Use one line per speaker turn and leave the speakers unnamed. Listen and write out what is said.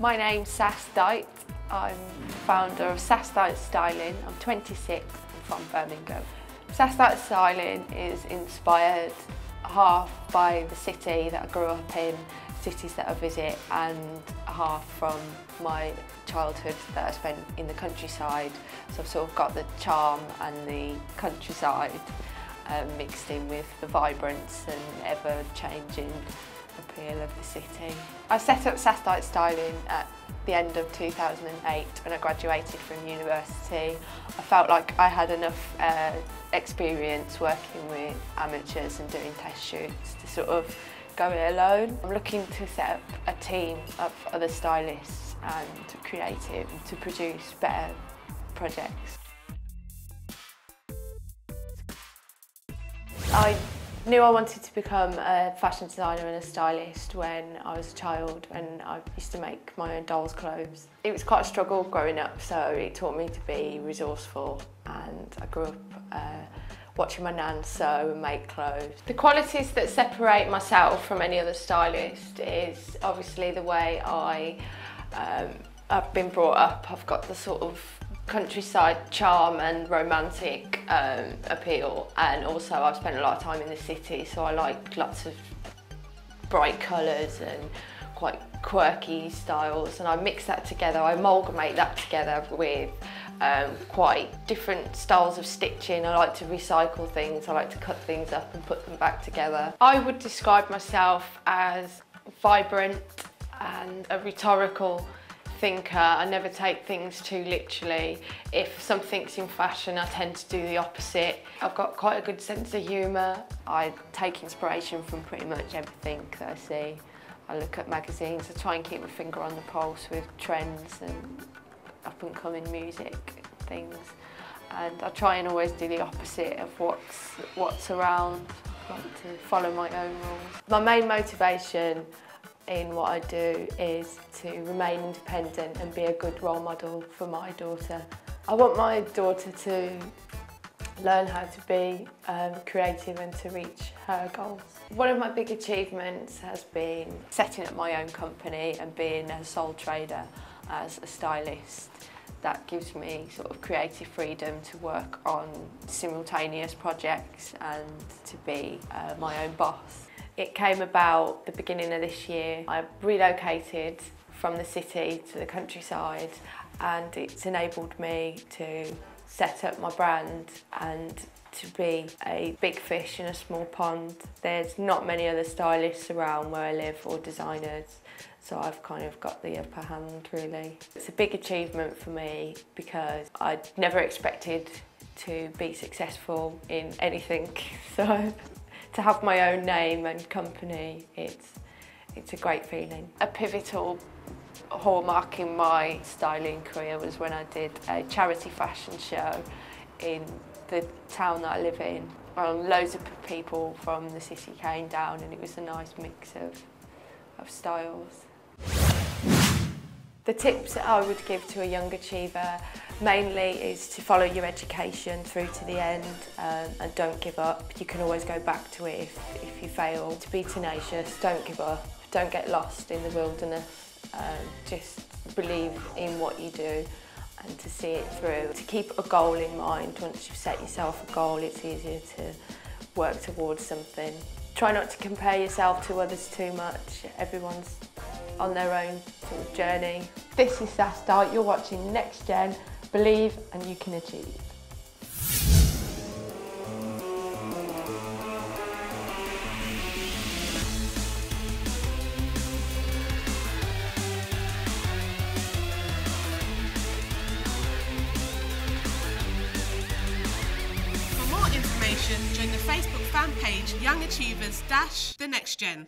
My name's Sas Dite. I'm founder of Sas Dite Styling. I'm 26 and from Birmingham. Sas Dite Styling is inspired half by the city that I grew up in, cities that I visit, and half from my childhood that I spent in the countryside. So I've sort of got the charm and the countryside mixed in with the vibrance and ever-changing appeal of the city. I set up Sas Dite Styling at the end of 2008 when I graduated from university. I felt like I had enough experience working with amateurs and doing test shoots to sort of go it alone. I'm looking to set up a team of other stylists and creatives to produce better projects. I knew I wanted to become a fashion designer and a stylist when I was a child, and I used to make my own dolls' clothes. It was quite a struggle growing up, so it taught me to be resourceful, and I grew up watching my nan sew and make clothes. The qualities that separate myself from any other stylist is obviously the way I've been brought up. I've got the sort of countryside charm and romantic appeal, and also I've spent a lot of time in the city, so I like lots of bright colours and quite quirky styles, and I mix that together, I amalgamate that together with quite different styles of stitching. I like to recycle things, I like to cut things up and put them back together. I would describe myself as vibrant and a rhetorical thinker. I never take things too literally. If something's in fashion, I tend to do the opposite. I've got quite a good sense of humour. I take inspiration from pretty much everything that I see. I look at magazines, I try and keep my finger on the pulse with trends and up-and-coming music things. And I try and always do the opposite of what's around. I like to follow my own rules. My main motivation in what I do is to remain independent and be a good role model for my daughter. I want my daughter to learn how to be creative and to reach her goals. One of my big achievements has been setting up my own company and being a sole trader as a stylist. That gives me sort of creative freedom to work on simultaneous projects and to be my own boss. It came about the beginning of this year. I relocated from the city to the countryside, and it's enabled me to set up my brand and to be a big fish in a small pond. There's not many other stylists around where I live or designers, so I've kind of got the upper hand really. It's a big achievement for me because I never expected to be successful in anything. So to have my own name and company, it's a great feeling. A pivotal hallmark in my styling career was when I did a charity fashion show in the town that I live in. Loads of people from the city came down, and it was a nice mix of styles. The tips that I would give to a young achiever mainly is to follow your education through to the end and don't give up. You can always go back to it if you fail. To be tenacious, don't give up, don't get lost in the wilderness. Just believe in what you do and to see it through. To keep a goal in mind. Once you've set yourself a goal, it's easier to work towards something. Try not to compare yourself to others too much. Everyone's on their own sort of journey. This is Sas Dite, you're watching Next Gen. Believe and you can achieve.
For more information, join the Facebook fan page Young Achievers - The Next Gen.